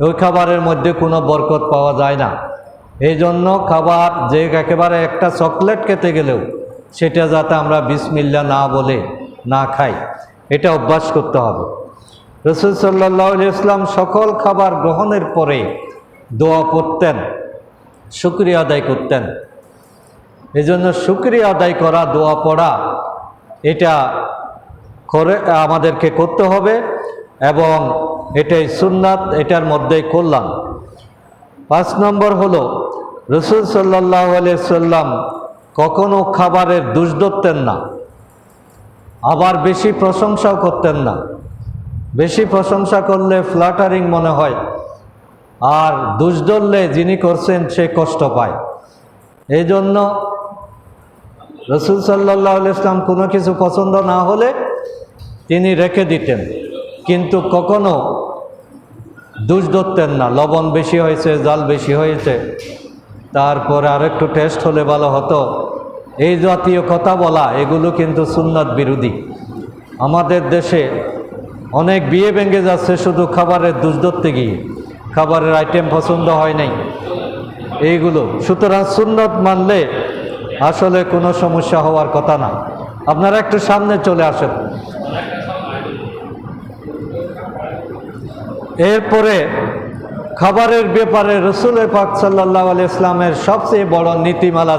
ওই খাবারের মধ্যে কোনো বরকত পাওয়া যায় না। এই জন্য খাবার যে একেবারে একটা চকলেট খেতে গেলেও সেটা যাতে আমরা বিসমিল্লাহ না বলে না খাই, এটা অভ্যাস করতে হবে। রসুল সাল্লাল্লাহু আলাইহি ওয়াসাল্লাম সকল খাবার গ্রহণের পরে দোয়া পড়তেন, শুকরিয়া আদায় করতেন। এই জন্য শুকরিয়া আদায় করা, দোয়া পড়া এটা করে আমাদেরকে করতে হবে এবং এটাই সুন্নাত, এটার মধ্যেই কল্যাণ। 5 নম্বর হলো রসুল সাল্লাল্লাহু আলাইহি ওয়াসাল্লাম কখনো খাবারের দোষ ধরতেন না, আবার বেশি প্রশংসাও করতেন না। বেশি প্রশংসা করলে ফ্ল্যাটারিং মনে হয়, আর দোষ ধরলে যিনি করছেন সে কষ্ট পায়। এই জন্য রসুল সাল্লাল্লাহু আলাইহি ওয়াসাল্লাম কোনো কিছু পছন্দ না হলে তিনি রেখে দিতেন, কিন্তু কখনো দোষ ধরতেন না। লবণ বেশি হয়েছে, জাল বেশি হয়েছে, তারপরে আরেকটু টেস্ট হলে ভালো হতো, এই জাতীয় কথা বলা এগুলো কিন্তু সুন্নাত বিরোধী। আমাদের দেশে অনেক বিয়ে ভেঙে যাচ্ছে শুধু খাবারের দোষ ধরতে গিয়ে, খাবারের আইটেম পছন্দ হয় নাই এইগুলো। সুতরাং সুন্নত মানলে আসলে কোনো সমস্যা হওয়ার কথা না। আপনারা একটু সামনে চলে আসেন। এরপরে খাবারের ব্যাপারে রসুল পাক সাল্লাল্লাহু আলাইহি ওয়াসাল্লামের সবচেয়ে বড় নীতিমালা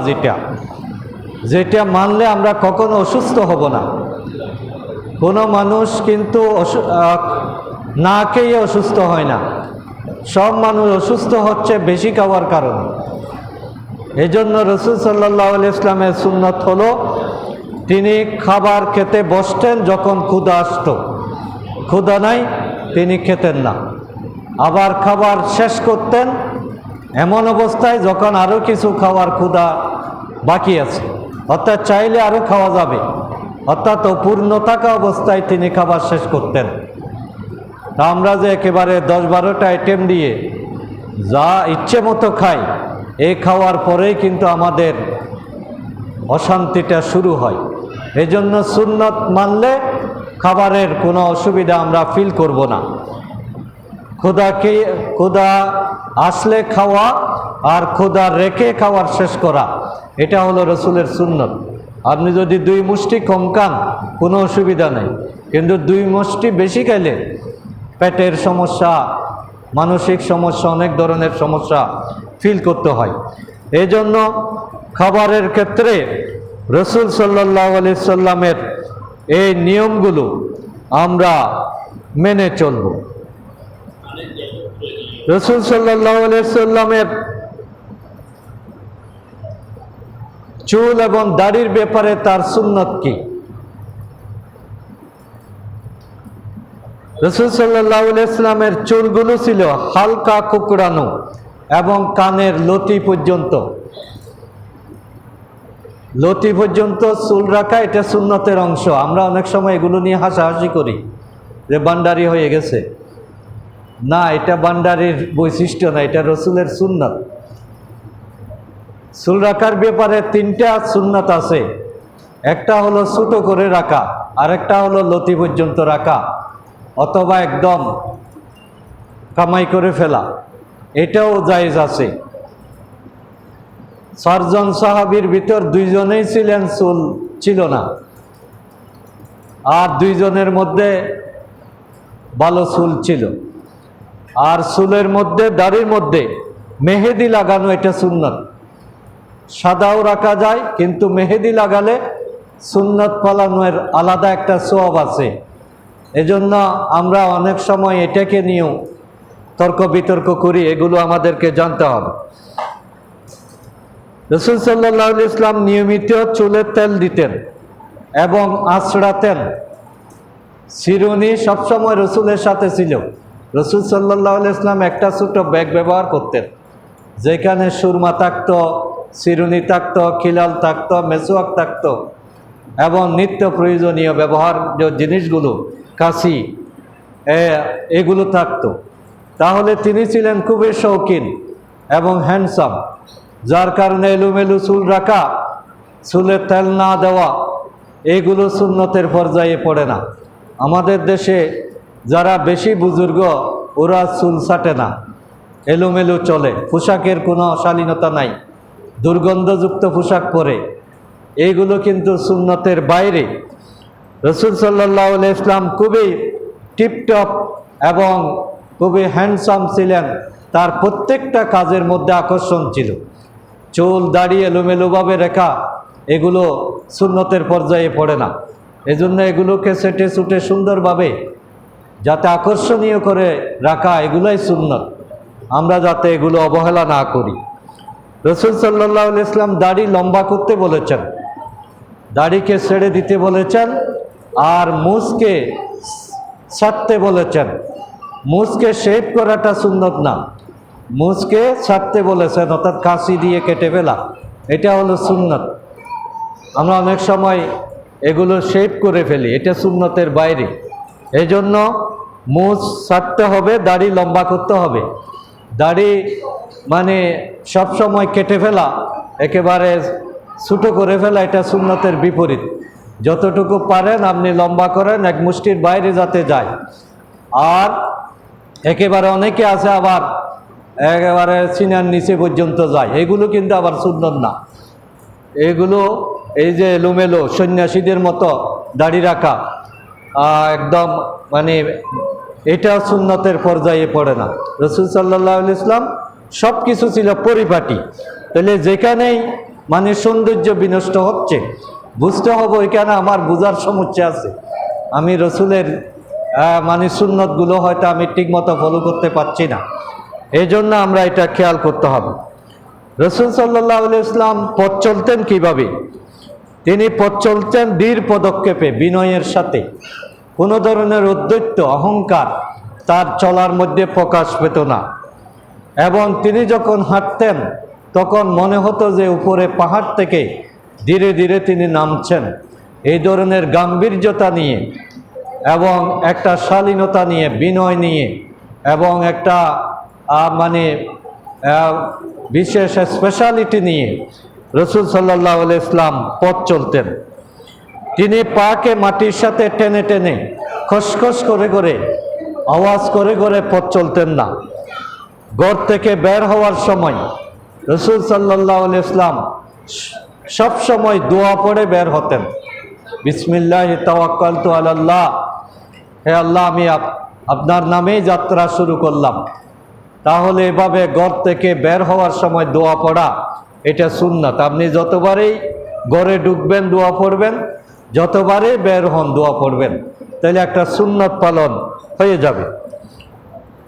যেটা মানলে আমরা কখনো অসুস্থ হব না। কোনো মানুষ কিন্তু না খেয়ে অসুস্থ হয় না, সব মানুষ অসুস্থ হচ্ছে বেশি খাওয়ার কারণে। এই জন্য রসুল সাল্লাল্লাহু আলাইহি ওয়াসাল্লামের সুন্নত হলো তিনি খাবার খেতে বসতেন যখন ক্ষুধা আসত, ক্ষুধা নাই তিনি খেতেন না। আবার খাবার শেষ করতেন এমন অবস্থায় যখন আরও কিছু খাওয়ার ক্ষুধা বাকি আছে, অর্থাৎ চাইলে আরও খাওয়া যাবে, অর্থাৎ অপূর্ণ থাকা অবস্থায় তিনি খাবার শেষ করতেন। তা আমরা যে একেবারে 10-12টা আইটেম দিয়ে যা ইচ্ছে মতো খাই, এই খাওয়ার পরেই কিন্তু আমাদের অশান্তিটা শুরু হয়। এজন্য সুন্নত মানলে খাবারের কোনো অসুবিধা আমরা ফিল করব না। ক্ষুধা আসলে খাওয়া আর ক্ষুধা রেখে খাওয়ার শেষ করা, এটা হলো রসুলের সুন্নত। আপনি যদি 2 মুষ্টি কম খান কোনো অসুবিধা নেই, কিন্তু 2 মুষ্টি বেশি খাইলে পেটের সমস্যা, মানসিক সমস্যা, অনেক ধরনের সমস্যা ফিল করতে হয়। এই জন্য খাবারের ক্ষেত্রে রসুল সাল্লাল্লাহু আলাইহি সাল্লামের এই নিয়মগুলো আমরা মেনে চলব। রসুল সাল্লাল্লাহু আলাইহি সাল্লামের চুল এবং দাড়ির ব্যাপারে তার সুন্নত কি? রসুল সাল্লাল্লাহু আলাইহি সাল্লামের চুলগুলো ছিল হালকা কুকড়ানো এবং কানের লতি পর্যন্ত চুল রাখা, এটা সুন্নতের অংশ। আমরা অনেক সময় এগুলো নিয়ে হাসাহাসি করি যে বান্ডারি হয়ে গেছে। না, এটা বান্ডারির বৈশিষ্ট্য না, এটা রসুলের সুন্নত। চুল রাখার ব্যাপারে 3টা সুন্নত আছে। একটা হলো ছোটো করে রাখা, আরেকটা হলো লতি পর্যন্ত রাখা, অথবা একদম কামাই করে ফেলা, এটাও জায়েজ আছে। 4 জন সাহাবীর ভিতর 2 জনেই ছিলেন চুল ছিল না, আর 2 জনের মধ্যে ভালো চুল ছিল। আর চুলের মধ্যে, দাড়ির মধ্যে মেহেদি লাগানো, এটা সুন্নত। সাদাও রাখা যায়, কিন্তু মেহেদি লাগালে সুন্নত পালনের আলাদা একটা সওয়াব আছে। এজন্য আমরা অনেক সময় এটাকে নিয়েও তর্ক বিতর্ক করি, এগুলো আমাদেরকে জানতে হবে। রসুল সাল্লাল্লাহু আলাইহি ওয়াসাল্লাম নিয়মিত চুলে তেল দিতেন এবং আঁচড়াতেন। চিরুনি সবসময় রসুলের সাথে ছিল। রসুল সাল্লাল্লাহু আলাইহি ওয়াসাল্লাম একটা ছোট ব্যাগ ব্যবহার করতেন, যেখানে সুরমা থাকতো, চিরুনি থাকতো, খিলাল থাকতো, মেসওয়াক থাকতো এবং নিত্য প্রয়োজনীয় ব্যবহার্য জিনিসগুলো, কাশি, এগুলো থাকতো। তাহলে তিনি ছিলেন খুবই শৌখিন এবং হ্যান্ডসাম, যার কারণে এলোমেলো চুল রাখা, চুলে তেল না দেওয়া, এগুলো সুন্নতের পর্যায়ে পড়ে না। আমাদের দেশে যারা বেশি বুজুর্গ, ওরা চুল ছাটে না, এলোমেলো চলে, পোশাকের কোনো শালীনতা নাই, দুর্গন্ধযুক্ত পোশাক পরে, এইগুলো কিন্তু সুন্নতের বাইরে। রসুল সাল্লাল্লাহু আলাইহি ওয়াসাল্লাম খুবই টিপটপ এবং খুবই হ্যান্ডসাম ছিলেন। তার প্রত্যেকটা কাজের মধ্যে আকর্ষণ ছিল। চুল দাড়ি এলোমেলোভাবে রেখা, এগুলো সুন্নতের পর্যায়ে পড়ে না। এজন্য এগুলোকে সেটে সুটে সুন্দরভাবে যাতে আকর্ষণীয় করে রাখা, এগুলোই সুন্নত। আমরা যাতে এগুলো অবহেলা না করি। রসুল সাল্লাল্লাহু আলাইহি ওয়াসাল্লাম দাড়ি লম্বা করতে বলেছেন, দাড়িকে ছেড়ে দিতে বলেছেন, আর মুছকে ছাড়তে বলেছেন। মুছকে শেভ করাটা সুন্নত না, মুছকে ছাড়তে বলেছেন, অর্থাৎ কাশি দিয়ে কেটে ফেলা, এটা হলো সুন্নত। আমরা অনেক সময় এগুলো শেভ করে ফেলি, এটা সুন্নতের বাইরে। এই জন্য মুছ ছাড়তে হবে, দাড়ি লম্বা করতে হবে। দাড়ি মানে সব সময় কেটে ফেলা, একেবারে ছোটো করে ফেলা, এটা সুন্নতের বিপরীত। যতটুকু পারেন আপনি লম্বা করেন, এক মুষ্টির বাইরে যাতে যায়। আর একেবারে অনেকে আছে আবার একেবারে সিনার নিচে পর্যন্ত যায়, এগুলো কিন্তু আবার সুন্নত না। এগুলো এই যে এলোমেলো সন্ন্যাসীদের মতো দাড়ি রাখা, একদম মানে এটা সুন্নতের পর্যায়ে পড়ে না। রসুল সাল্লাল্লাহু আলাইহি ওয়াসাল্লাম সব কিছু ছিল পরিপাটি। তাহলে যেখানেই মানে সৌন্দর্য বিনষ্ট হচ্ছে, বুঝতে হবে এখানে আমার বোঝার সমস্যা আছে, আমি রসুলের মানে সুন্নতগুলো হয়তো আমি ঠিকমতো ফলো করতে পারছি না। এই জন্য আমরা এটা খেয়াল করতে হবে। রসুল সাল্লাল্লাহু আলাইহি ওয়াসাল্লাম পথ চলতেন কীভাবে? তিনি পথ চলতেন ধীর পদক্ষেপে, বিনয়ের সাথে। কোনো ধরনের ঔদ্ধত্য, অহংকার তার চলার মধ্যে প্রকাশ পেত না। এবং তিনি যখন হাঁটতেন তখন মনে হতো যে উপরে পাহাড় থেকে ধীরে ধীরে তিনি নামছেন। এই ধরনের গাম্ভীর্যতা নিয়ে এবং একটা শালীনতা নিয়ে, বিনয় নিয়ে এবং একটা মানে বিশেষ স্পেশালিটি নিয়ে রসুল সাল্লাল্লাহু আলাইহি ইসলাম পথ চলতেন। তিনি পাকে মাটির সাথে টেনে টেনে খসখস করে করে আওয়াজ করে করে পথ চলতেন না। ঘর থেকে বের হওয়ার সময় রসুল সাল্লাল্লাহু আলাইহি ইসলাম সব সময় দোয়া পড়ে বের হতেন। বিসমিল্লাহি তাওয়াক্কালতু আলাল্লাহ, হে আল্লাহ আমি আপনার নামেই যাত্রা শুরু করলাম। তাহলে এভাবে ঘর থেকে বের হওয়ার সময় দোয়া পড়া এটা সুন্নাত। আপনি যতবারই ঘরে ঢুকবেন দোয়া পড়বেন, যতবারই বের হন দোয়া পড়বেন, তাহলে একটা সুন্নাত পালন হয়ে যাবে।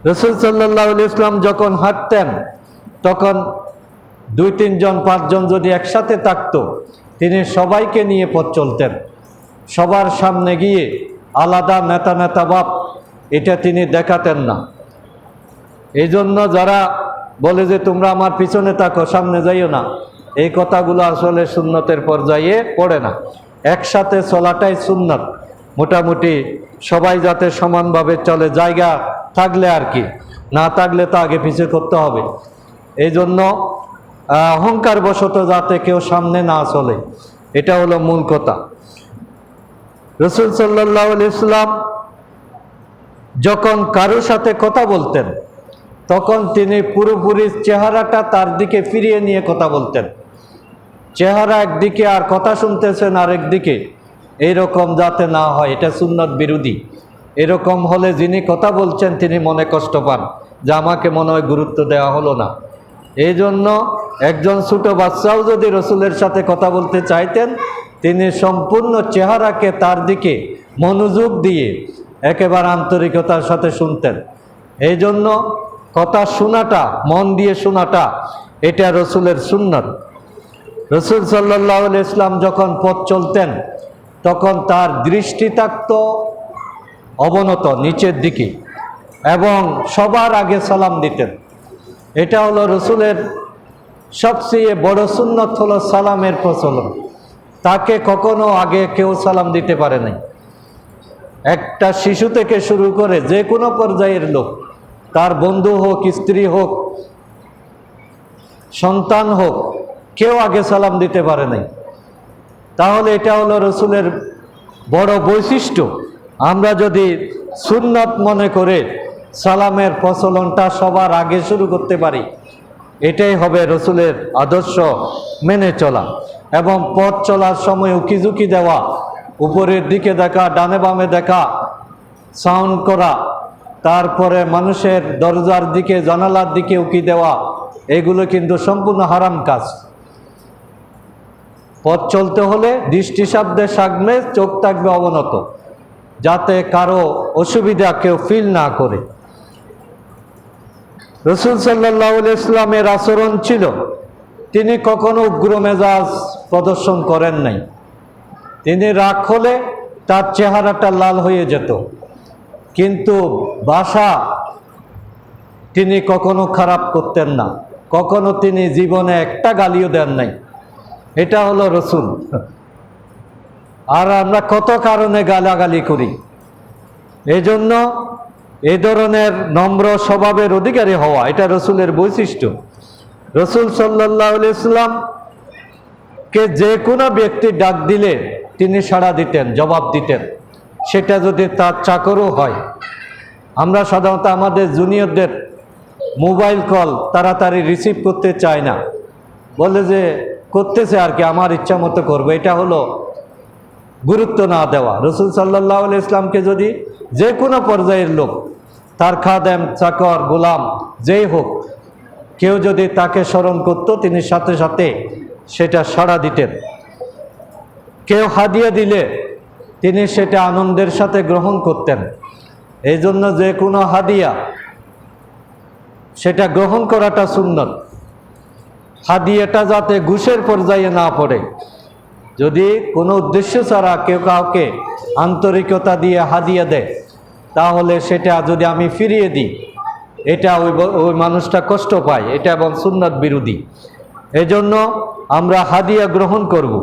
রাসূল সাল্লাল্লাহু আলাইহি ইসলাম যখন হাঁটতেন তখন 2-3 জন 5 জন যদি একসাথে থাকতো, তিনি সবাইকে নিয়ে পথ চলতেন। সবার সামনে গিয়ে আলাদা নেতা নেতা ভাব এটা তিনি দেখাতেন না। এই জন্য যারা বলে যে তোমরা আমার পিছনে থাকো, সামনে যাইও না, এই কথাগুলো আসলে সুন্নতের পর্যায়ে পড়ে না। একসাথে চলাটাই সুন্নত। মোটামুটি সবাই যাতে সমানভাবে চলে, জায়গা থাকলে আর কি, না থাকলে তো আগে পিছিয়ে করতে হবে। এই জন্য অহংকার বশত যাতে কেউ সামনে না চলে, এটা হলো মূল কথা। রাসূল সাল্লাল্লাহু আলাইহি ওয়াসাল্লাম যখন কারোর সাথে কথা বলতেন তখন তিনি পুরোপুরি চেহারাটা তার দিকে ফিরিয়ে নিয়ে কথা বলতেন। চেহারা একদিকে আর কথা শুনতেছেন আরেকদিকে, এইরকম যাতে না হয়, এটা সুন্নত বিরোধী। এরকম হলে যিনি কথা বলছেন তিনি মনে কষ্ট পান যে আমাকে মনে হয় গুরুত্ব দেওয়া হলো না। এই জন্য একজন ছোট বাচ্চাও যদি রসুলের সাথে কথা বলতে চাইতেন, তিনি সম্পূর্ণ চেহারাকে তার দিকে মনোযোগ দিয়ে একেবারে আন্তরিকতার সাথে শুনতেন। এই জন্য কথা শোনাটা, মন দিয়ে শোনাটা, এটা রসুলের সুন্নত। রসুল সাল্লাল্লাহু আলাইহি ইসলাম যখন পথ চলতেন তখন তার দৃষ্টি থাকত অবনত নিচের দিকে এবং সবার আগে সালাম দিতেন। এটা হলো রসুলের সবচেয়ে বড় সুন্নত, হলো সালামের প্রচলন। তাকে কখনো আগে কেউ সালাম দিতে পারে নাই। একটা শিশু থেকে শুরু করে যে কোনো পর্যায়ের লোক, তার বন্ধু হোক, স্ত্রী হোক, সন্তান হোক, কেউ আগে সালাম দিতে পারে নাই। তাহলে এটা হলো রসুলের বড় বৈশিষ্ট্য। আমরা যদি সুন্নত মনে করে সালামের প্রচলনটা সবার আগে শুরু করতে পারি, এটাই হবে রসুলের আদর্শ মেনে চলা। এবং পথ চলার সময় উকিঝুঁকি দেওয়া, উপরের দিকে দেখা, ডানে বামে দেখা, সাউন্ড করা, তারপরে মানুষের দরজার দিকে, জানালার দিকে উকি দেওয়া, এগুলো কিন্তু সম্পূর্ণ হারাম কাজ। পথ চলতে হলে দৃষ্টি সাধ্যের সামনে চোখ থাকবে অবনত, যাতে কারো অসুবিধা কেউ ফিল না করে। রাসূল সাল্লাল্লাহু আলাইহি ইসলামের আচরণ ছিল, তিনি কখনো উগ্র মেজাজ প্রদর্শন করেন নাই। তিনি রাগ হলে তার চেহারাটা লাল হয়ে যেত, কিন্তু ভাষা তিনি কখনো খারাপ করতেন না। কখনো তিনি জীবনে একটা গালিও দেন নাই। এটা হলো রসুল। আর আমরা কত কারণে গালাগালি করি। এই জন্য এই ধরনের নম্র স্বভাবের অধিকারী হওয়া, এটা রসুলের বৈশিষ্ট্য। রসুল সাল্লাল্লাহু আলাইহি ওয়াসাল্লামকে যে কোনো ব্যক্তি ডাক দিলে তিনি সাড়া দিতেন, জবাব দিতেন, সেটা যদি তার চাকরও হয়। আমরা সাধারণত আমাদের জুনিয়রদের মোবাইল কল তাড়াতাড়ি রিসিভ করতে চাই না, বলে যে করতেছে আর কি, আমার ইচ্ছা মতো করবো। এটা হলো গুরুত্ব না দেওয়া। রসুল সাল্লাল্লাহু আলাইহি ইসলামকে যদি যে কোনো পর্যায়ের লোক, তার খাদেম, চাকর, গোলাম যেই হোক, কেউ যদি তাকে স্মরণ করত, তিনি সাথে সাথে সেটা সাড়া দিতেন। কেউ হাদিয়া দিলে তিনি সেটা আনন্দের সাথে গ্রহণ করতেন। এই জন্য যে কোনো হাদিয়া সেটা গ্রহণ করাটা সুন্নত। হাদিয়াটা যাতে ঘুষের পর্যায়ে না পড়ে। যদি কোনো উদ্দেশ্য ছাড়া কেউ কাউকে আন্তরিকতা দিয়ে হাদিয়া দেয়, তাহলে সেটা যদি আমি ফিরিয়ে দিই, এটা ওই মানুষটা কষ্ট পায়, এটা এবং সুন্নত বিরোধী। এজন্য আমরা হাদিয়া গ্রহণ করব।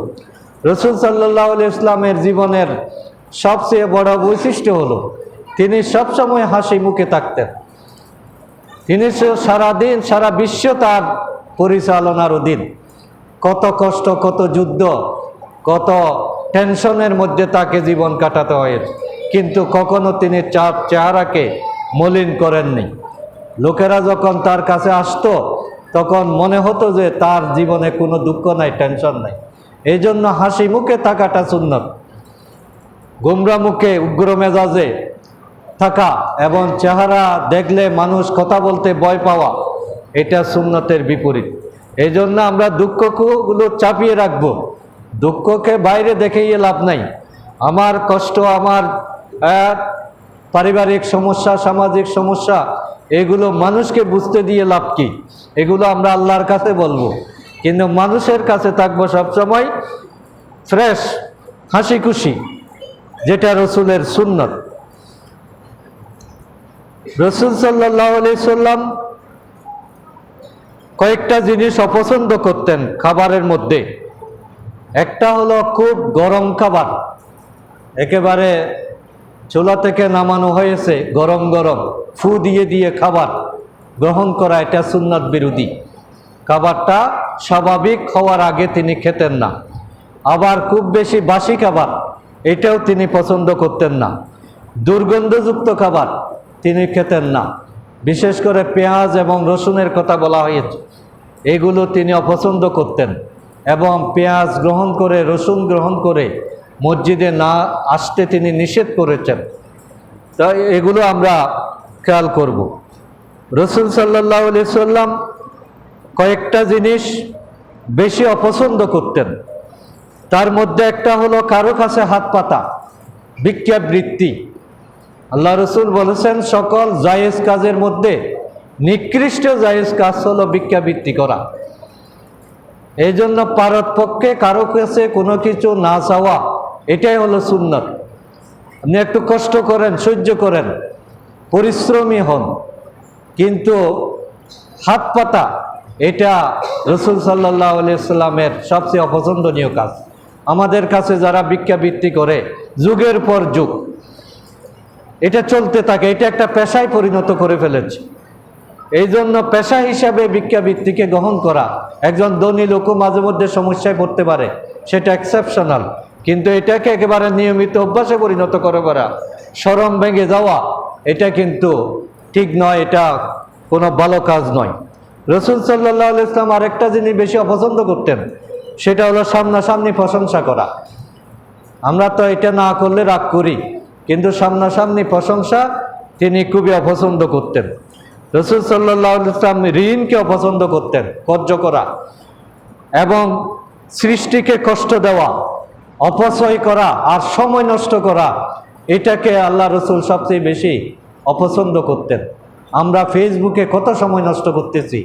রাসূল সাল্লাল্লাহু আলাইহি ইসলামের জীবনের সবচেয়ে বড় বৈশিষ্ট্য হলো তিনি সবসময় হাসি মুখে থাকতেন। তিনি সারাদিন, সারা বিশ্ব তার পরিচালনার অধীন। কত কষ্ট, কত যুদ্ধ, কত টেনশনের মধ্যে তাকে জীবন কাটাতে হয়েছে, কিন্তু কখনো তিনি চেহারাকে মলিন করেননি। লোকেরা যখন তার কাছে আসতো তখন মনে হতো যে তার জীবনে কোনো দুঃখ নাই, টেনশন নাই। এই জন্য হাসি মুখে থাকাটা সুন্নত। গোমরা মুখে উগ্র মেজাজে থাকা এবং চেহারা দেখলে মানুষ কথা বলতে ভয় পাওয়া, এটা সুন্নতের বিপরীত। এই জন্য আমরা দুঃখগুলো চাপিয়ে রাখবো। দুঃখকে বাইরে দেখিয়ে লাভ নাই। আমার কষ্ট, আমার পারিবারিক সমস্যা, সামাজিক সমস্যা, এগুলো মানুষকে বুঝতে দিয়ে লাভ কি? এগুলো আমরা আল্লাহর কাছে বলবো, কিন্তু মানুষের কাছে থাকবো সবসময় ফ্রেশ, হাসি খুশি, যেটা রসুলের সুন্নত। রসুল সাল্লাল্লাহু আলাইহি সাল্লাম কয়েকটা জিনিস অপছন্দ করতেন খাবারের মধ্যে। একটা হলো খুব গরম খাবার, একেবারে চুলা থেকে নামানো হয়েছে গরম গরম ফু দিয়ে দিয়ে খাবার গ্রহণ করা, এটা সুন্নাত বিরোধী। খাবারটা স্বাভাবিক হওয়ার আগে তিনি খেতেন না। আবার খুব বেশি বাসি খাবার, এটাও তিনি পছন্দ করতেন না। দুর্গন্ধযুক্ত খাবার তিনি খেতেন না। বিশেষ করে পেঁয়াজ এবং রসুনের কথা বলা হয়েছে, এগুলো তিনি অপছন্দ করতেন। এবং পেঁয়াজ গ্রহণ করে, রসুন গ্রহণ করে মসজিদে না আসতে তিনি নিষেধ করেছেন। তাই এগুলো আমরা খেয়াল করব। রসুল সাল্লাল্লাহু আলাইহি সাল্লাম কয়েকটা জিনিস বেশি অপছন্দ করতেন। তার মধ্যে একটা হলো কারো কাছে হাত পাতা, ভিক্ষাবৃত্তি। আল্লাহ রসুল বলেছেন সকল জায়েজ কাজের মধ্যে নিকৃষ্ট জায়েজ কাজ হলো ভিক্ষাবৃত্তি করা। এই জন্য পারতপক্ষে কারো কাছে কোনো কিছু না চাওয়া, এটাই হলো সুন্নত। আপনি একটু কষ্ট করেন, সহ্য করেন, পরিশ্রমী হন, কিন্তু হাত পাতা এটা রসুল সাল্লাল্লাহু আলাইহি সাল্লামের সবচেয়ে অপছন্দনীয় কাজ। আমাদের কাছে যারা ভিক্ষাবৃত্তি করে যুগের পর যুগ এটা চলতে থাকে, এটা একটা পেশায় পরিণত করে ফেলেছে। এই জন্য পেশা হিসাবে ভিক্ষাবৃত্তিকে গ্রহণ করা, একজন ধনী লোকও মাঝে মধ্যে সমস্যায় পড়তে পারে, সেটা এক্সেপশনাল, কিন্তু এটাকে একেবারে নিয়মিত অভ্যাসে পরিণত করে করা, শরম ভেঙে যাওয়া, এটা কিন্তু ঠিক নয়, এটা কোনো ভালো কাজ নয়। রসুল সাল্লাল্লাহু আলাইহি সাল্লাম আরেকটা জিনিস বেশি অপছন্দ করতেন, সেটা হলো সামনাসামনি প্রশংসা করা। আমরা তো এটা না করলে রাগ করি, কিন্তু সামনাসামনি প্রশংসা তিনি খুবই অপছন্দ করতেন। রসুল সাল্লাল্লাহু আলাইহি সাল্লাম ঋণকে অপছন্দ করতেন, কর্য করা এবং সৃষ্টিকে কষ্ট দেওয়া, অপচয় করা আর সময় নষ্ট করা, এটাকে আল্লাহ রসুল সবচেয়ে বেশি অপছন্দ করতেন। আমরা ফেসবুকে কত সময় নষ্ট করতেছি,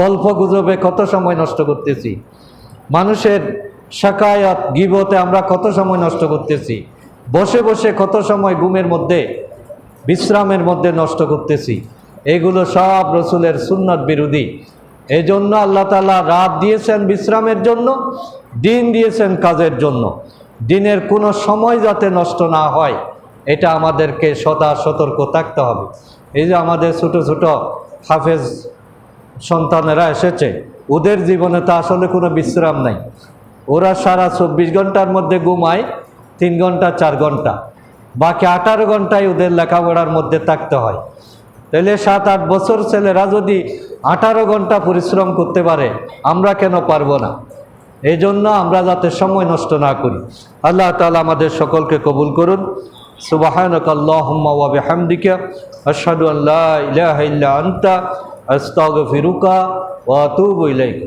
গল্প গুজবে কত সময় নষ্ট করতেছি, মানুষের শাকায়াত গীবতে আমরা কত সময় নষ্ট করতেছি, বসে বসে কত সময় ঘুমের মধ্যে, বিশ্রামের মধ্যে নষ্ট করতেছি। এগুলো সব রসুলের সুন্নাত বিরোধী। এই জন্য আল্লাহ তাআলা রাত দিয়েছেন বিশ্রামের জন্য, দিন দিয়েছেন কাজের জন্য। দিনের কোনো সময় যাতে নষ্ট না হয়, এটা আমাদেরকে সদা সতর্ক থাকতে হবে। এই যে আমাদের ছোট ছোট হাফেজ সন্তানেরা এসেছে, ওদের জীবনে তো আসলে কোনো বিশ্রাম নাই। ওরা সারা 24 ঘন্টার মধ্যে ঘুমায় 3 ঘন্টা 4 ঘন্টা, বাকি 18 ঘন্টায় ওদের লেখাপড়ার মধ্যে থাকতে হয়। তাহলে 7-8 বছর ছেলেরা যদি 18 ঘন্টা পরিশ্রম করতে পারে, আমরা কেন পারবো না? এই জন্য আমরা যাতে সময় নষ্ট না করি। আল্লাহ তাআলা আমাদের সকলকে কবুল করুন। সুবহানাকা আল্লাহুম্মা ওয়া বিহামদিকা আশহাদু আল্লা ইলাহা ইল্লা আনতা আস্তাগফিরুকা ওয়া আতুবু ইলাইক।